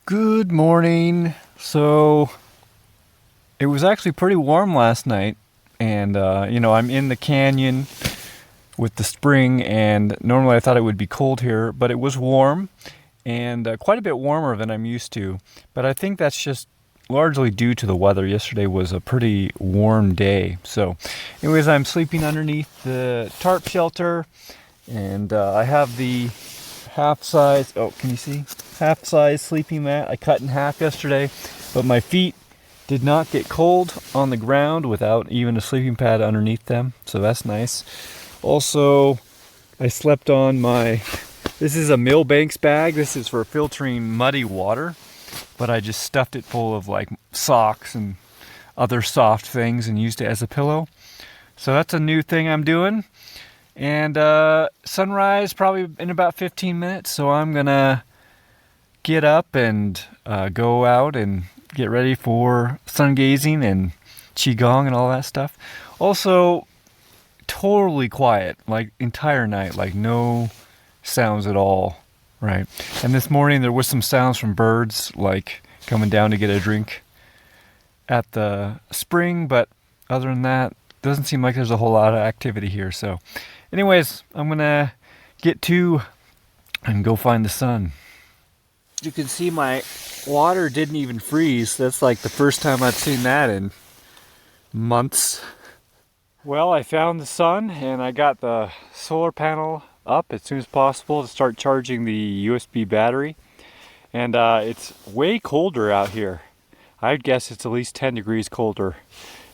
Good morning. So it was actually pretty warm last night, and I'm in the canyon with the spring, and normally I thought it would be cold here, but it was warm and quite a bit warmer than I'm used to. But I think that's just largely due to the weather. Yesterday was a pretty warm day. So, anyways, I'm sleeping underneath the tarp shelter, and I have the half-size, oh, can you see? Half-size sleeping mat I cut in half yesterday, but my feet did not get cold on the ground without even a sleeping pad underneath them, so that's nice. Also, I slept on this is a Millbanks bag. This is for filtering muddy water, but I just stuffed it full of like socks and other soft things and used it as a pillow. So that's a new thing I'm doing. And sunrise probably in about 15 minutes, so I'm gonna get up and go out and get ready for sun gazing and qigong and all that stuff. Also, totally quiet, like entire night, like no sounds at all, right? And this morning there was some sounds from birds, like coming down to get a drink at the spring, but other than that, doesn't seem like there's a whole lot of activity here. So anyways, I'm gonna get to and go find the sun. You can see my water didn't even freeze. That's like the first time I've seen that in months. Well, I found the sun and I got the solar panel up as soon as possible to start charging the USB battery. And it's way colder out here. I'd guess it's at least 10 degrees colder,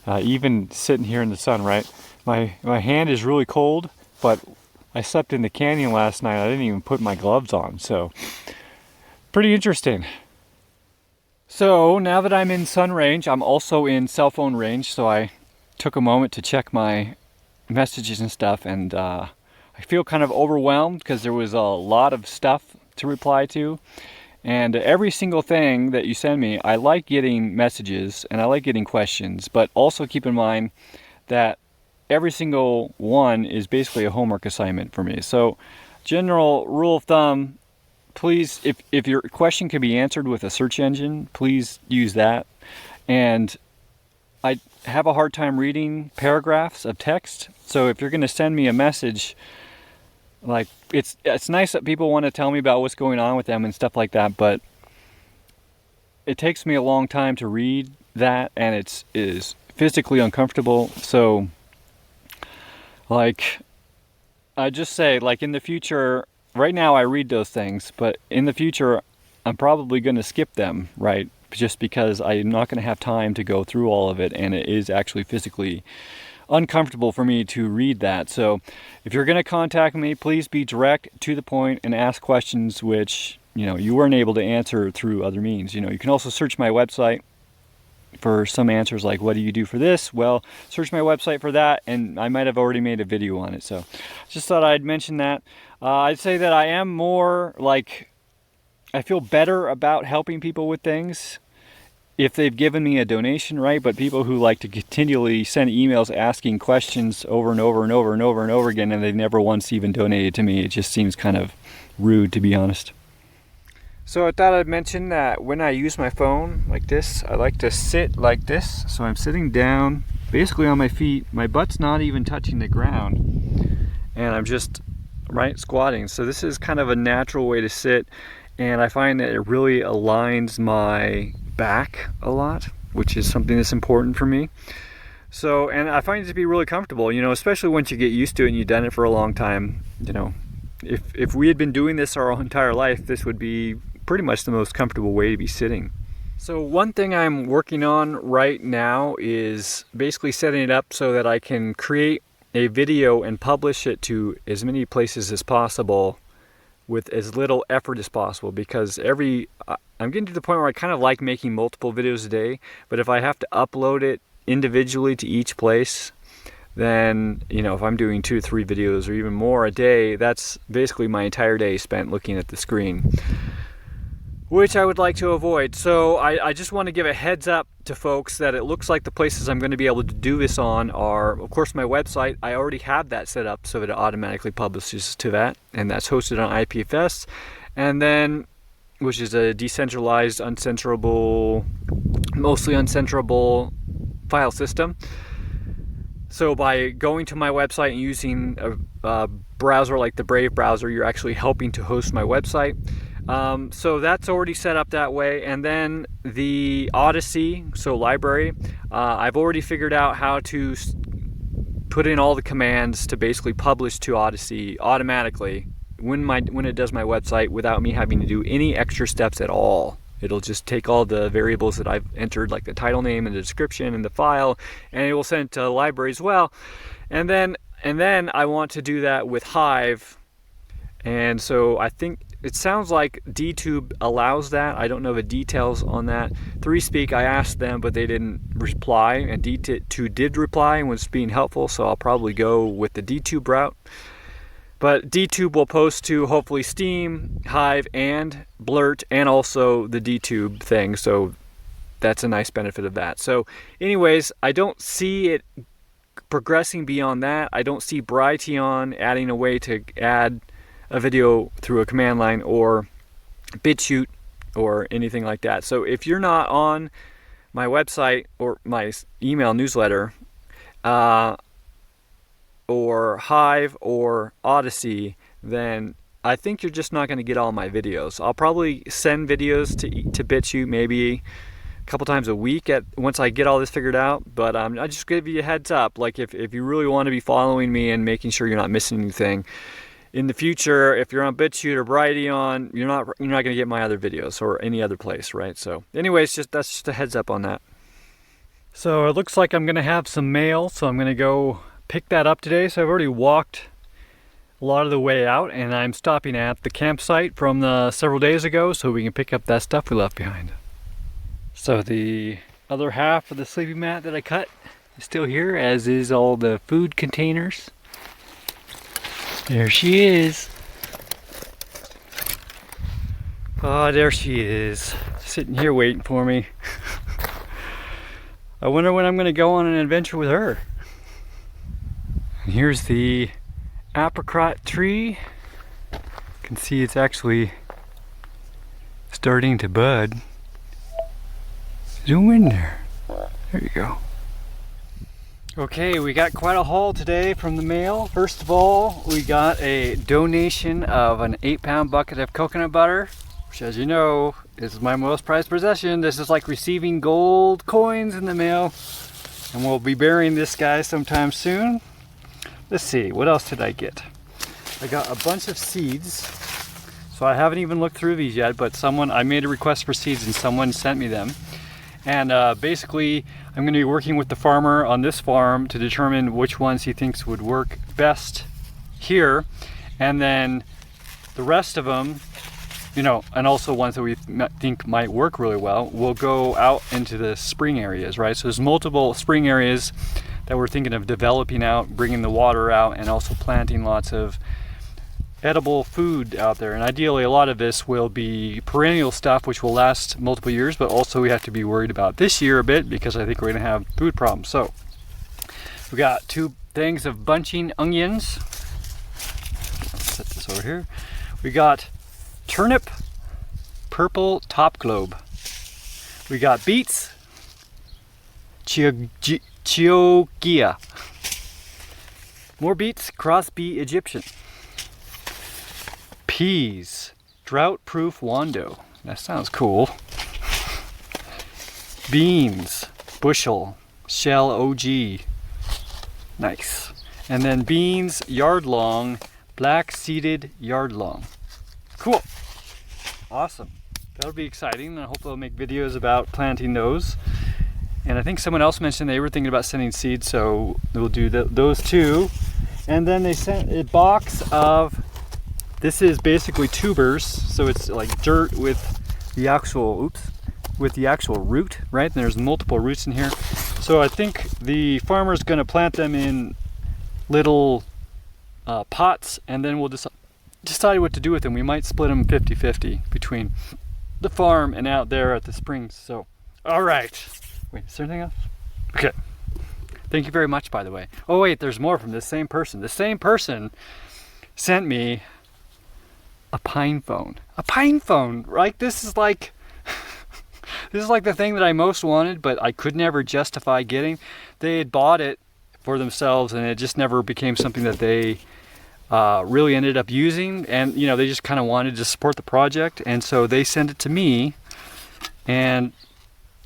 even sitting here in the sun, right? My hand is really cold, but I slept in the canyon last night. I didn't even put my gloves on, so pretty interesting. So now that I'm in sun range, I'm also in cell phone range, so I took a moment to check my messages and stuff, and I feel kind of overwhelmed because there was a lot of stuff to reply to. And every single thing that you send me, I like getting messages and I like getting questions, but also keep in mind that every single one is basically a homework assignment for me. So general rule of thumb, please, if your question can be answered with a search engine, please use that. And I have a hard time reading paragraphs of text, so if you're going to send me a message, like it's nice that people want to tell me about what's going on with them and stuff like that, but it takes me a long time to read that, and it is physically uncomfortable. So like I just say, like, in the future, right now I read those things, but in the future I'm probably going to skip them, right? Just because I'm not going to have time to go through all of it, and it is actually physically uncomfortable for me to read that. So if you're going to contact me, please be direct, to the point, and ask questions which you weren't able to answer through other means. You can also search my website for some answers, like what do you do for this? Well, search my website for that, and I might have already made a video on it. So just thought I'd mention that. I'd say that I am more like, I feel better about helping people with things if they've given me a donation, right? But people who like to continually send emails asking questions over and over and over and over and over again, and they've never once even donated to me, it just seems kind of rude, to be honest. So I thought I'd mention that when I use my phone like this, I like to sit like this. So I'm sitting down, basically on my feet. My butt's not even touching the ground, and I'm just squatting. So this is kind of a natural way to sit, and I find that it really aligns my back a lot, which is something that's important for me. So, and I find it to be really comfortable, especially once you get used to it and you've done it for a long time. If we had been doing this our entire life, this would be pretty much the most comfortable way to be sitting. So one thing I'm working on right now is basically setting it up so that I can create a video and publish it to as many places as possible with as little effort as possible, because I'm getting to the point where I kind of like making multiple videos a day, but if I have to upload it individually to each place, then if I'm doing 2 to 3 videos or even more a day, that's basically my entire day spent looking at the screen, which I would like to avoid. So I just want to give a heads up to folks that it looks like the places I'm going to be able to do this on are, of course, my website. I already have that set up so that it automatically publishes to that, and that's hosted on IPFS. And then which is a decentralized, uncensorable, mostly uncensorable file system. So by going to my website and using a browser like the Brave browser, you're actually helping to host my website. So that's already set up that way. And then the Odyssey, so library, I've already figured out how to put in all the commands to basically publish to Odyssey automatically when it does my website without me having to do any extra steps at all. It'll just take all the variables that I've entered, like the title name and the description and the file, and it will send it to the library as well. And then I want to do that with Hive. And so I think it sounds like DTube allows that. I don't know the details on that. 3Speak, I asked them, but they didn't reply. And D2 did reply and was being helpful, so I'll probably go with the DTube route. But DTube will post to hopefully Steam, Hive, and Blurt, and also the DTube thing. So that's a nice benefit of that. So anyways, I don't see it progressing beyond that. I don't see Brighteon adding a way to add a video through a command line or BitChute or anything like that. So if you're not on my website or my email newsletter, or Hive or Odyssey, then I think you're just not going to get all my videos. I'll probably send videos to BitChute maybe a couple times a week once I get all this figured out. But I just give you a heads up. Like if you really want to be following me and making sure you're not missing anything in the future, if you're on BitChute or Brighteon, you're not going to get my other videos or any other place, right? So, anyways, that's just a heads up on that. So it looks like I'm going to have some mail, so I'm going to go pick that up today. So I've already walked a lot of the way out, and I'm stopping at the campsite from several days ago so we can pick up that stuff we left behind. So the other half of the sleeping mat that I cut is still here, as is all the food containers. There she is. Oh, there she is, sitting here waiting for me. I wonder when I'm going to go on an adventure with her. And here's the apricot tree. You can see it's actually starting to bud. Zoom in there. There you go. Okay, we got quite a haul today from the mail. First of all, we got a donation of an 8-pound bucket of coconut butter, which, as you know, is my most prized possession. This is like receiving gold coins in the mail, and we'll be burying this guy sometime soon. Let's see, what else did I get? I got a bunch of seeds. So I haven't even looked through these yet, but I made a request for seeds and someone sent me them. And basically, I'm going to be working with the farmer on this farm to determine which ones he thinks would work best here. And then the rest of them, and also ones that we think might work really well, will go out into the spring areas, right? So there's multiple spring areas that we're thinking of developing out, bringing the water out, and also planting lots of edible food out there. And ideally, a lot of this will be perennial stuff, which will last multiple years, but also we have to be worried about this year a bit because I think we're going to have food problems. So we got 2 things of bunching onions. Let's set this over here. We got turnip purple top globe. We got beets, Chioggia. More beets, cross bee Egyptian. Peas, drought-proof Wando. That sounds cool. Beans, bushel, shell OG. Nice. And then beans, yard long, black seeded yard long. Cool. Awesome. That'll be exciting, and I hope I'll make videos about planting those. And I think someone else mentioned they were thinking about sending seeds, so we'll do those too. And then they sent a box of, this is basically tubers, so it's like dirt with the actual, root, right? And there's multiple roots in here. So I think the farmer's gonna plant them in little pots, and then we'll decide what to do with them. We might split them 50-50 between the farm and out there at the springs. So, all right. Wait, is there anything else? Okay. Thank you very much, by the way. Oh wait, there's more from the same person. The same person sent me a pine phone. A pine phone, right? This is like the thing that I most wanted, but I could never justify getting. They had bought it for themselves, and it just never became something that they really ended up using. And you know, they just kind of wanted to support the project, and so they sent it to me, and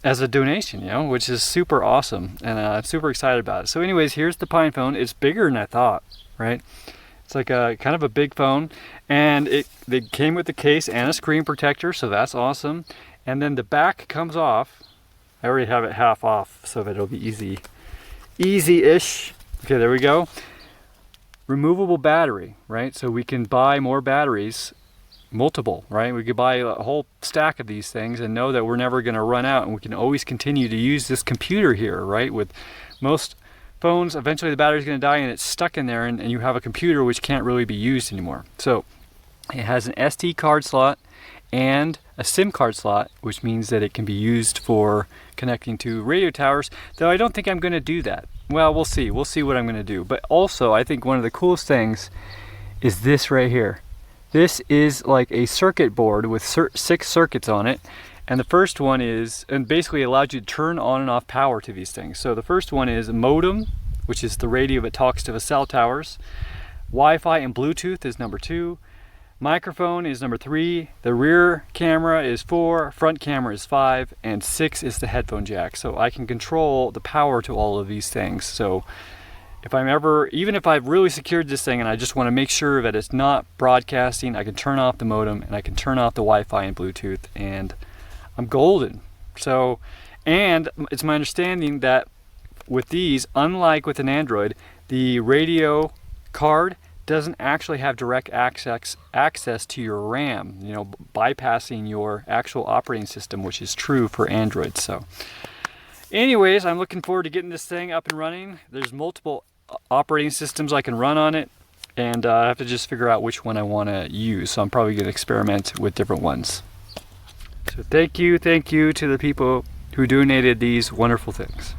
as a donation, you know, which is super awesome, and I'm super excited about it. So, anyways, here's the pine phone. It's bigger than I thought, right? It's like a kind of a big phone, and they came with the case and a screen protector, so that's awesome. And then the back comes off. I already have it half off so that it'll be easy-ish. Okay, there we go. Removable battery, right? So we can buy more batteries, multiple, right? We could buy a whole stack of these things and know that we're never going to run out, and we can always continue to use this computer here, right? With most phones, eventually the battery's going to die and it's stuck in there, and you have a computer which can't really be used anymore. So it has an SD card slot and a SIM card slot, which means that it can be used for connecting to radio towers, though I don't think I'm going to do that. Well, we'll see. We'll see what I'm going to do. But also, I think one of the coolest things is this right here. This is like a circuit board with 6 circuits on it. And the first one is, and basically allows you to turn on and off power to these things. So the first one is a modem, which is the radio that talks to the cell towers. Wi-Fi and Bluetooth is number 2. Microphone is number 3. The rear camera is 4. Front camera is 5. And 6 is the headphone jack. So I can control the power to all of these things. So if I'm ever, even if I've really secured this thing and I just want to make sure that it's not broadcasting, I can turn off the modem and I can turn off the Wi-Fi and Bluetooth, and I'm golden. So, and it's my understanding that with these, unlike with an Android, the radio card doesn't actually have direct access to your RAM, you know, bypassing your actual operating system, which is true for Android. So anyways, I'm looking forward to getting this thing up and running. There's multiple operating systems I can run on it, and I have to just figure out which one I want to use. So I'm probably going to experiment with different ones. So thank you to the people who donated these wonderful things.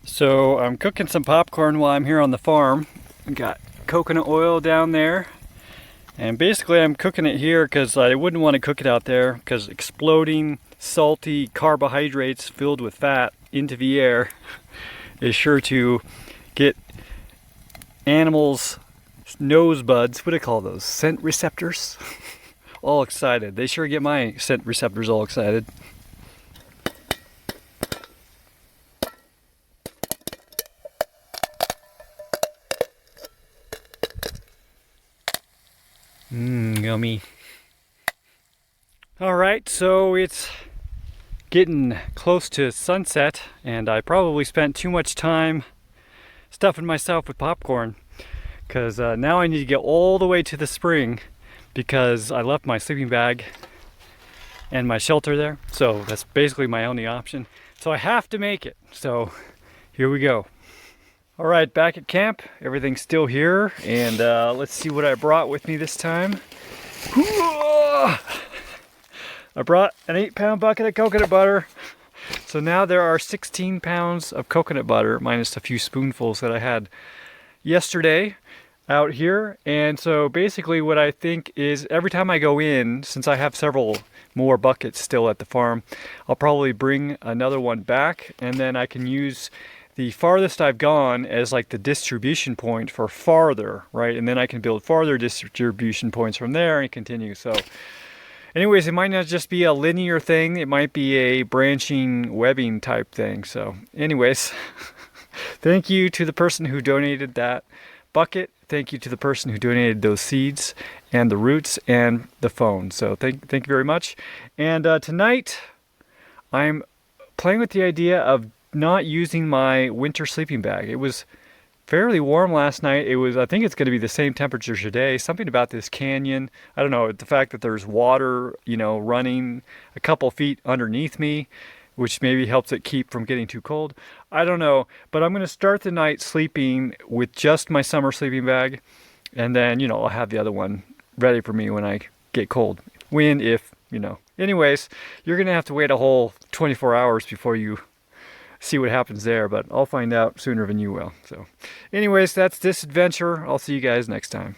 So I'm cooking some popcorn while I'm here on the farm. I got coconut oil down there, and basically I'm cooking it here because I wouldn't want to cook it out there, because exploding salty carbohydrates filled with fat into the air is sure to get animals' nose buds, what do they call those, scent receptors, all excited. They sure get my scent receptors all excited. Yummy. Alright, so it's getting close to sunset, and I probably spent too much time stuffing myself with popcorn, because now I need to get all the way to the spring, because I left my sleeping bag and my shelter there, so that's basically my only option. So I have to make it, so here we go. Alright, back at camp, everything's still here, and let's see what I brought with me this time. I brought an 8-pound bucket of coconut butter. So now there are 16 pounds of coconut butter, minus a few spoonfuls that I had yesterday out here. And so basically what I think is, every time I go in, since I have several more buckets still at the farm, I'll probably bring another one back, and then I can use the farthest I've gone as like the distribution point for farther, right? And then I can build farther distribution points from there and continue. So anyways, it might not just be a linear thing, it might be a branching webbing type thing. So anyways, thank you to the person who donated that bucket. Thank you to the person who donated those seeds and the roots and the phone. So thank you very much. And tonight I'm playing with the idea of not using my winter sleeping bag. It was fairly warm last night. I think it's going to be the same temperature today. Something about this canyon, I don't know, the fact that there's water, you know, running a couple feet underneath me, which maybe helps it keep from getting too cold. I don't know, but I'm going to start the night sleeping with just my summer sleeping bag, and then, you know, I'll have the other one ready for me when I get cold. When, if, you know. Anyways, you're going to have to wait a whole 24 hours before you see what happens there, but I'll find out sooner than you will. So anyways, that's this adventure. I'll see you guys next time.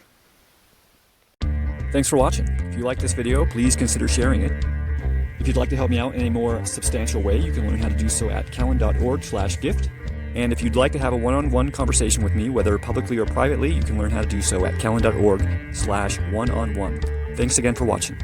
Thanks for watching. If you like this video, please consider sharing it. If you'd like to help me out in a more substantial way, you can learn how to do so at cahlen.org/gift. And if you'd like to have a one-on-one conversation with me, whether publicly or privately, you can learn how to do so at cahlen.org/one-on-one. Thanks again for watching.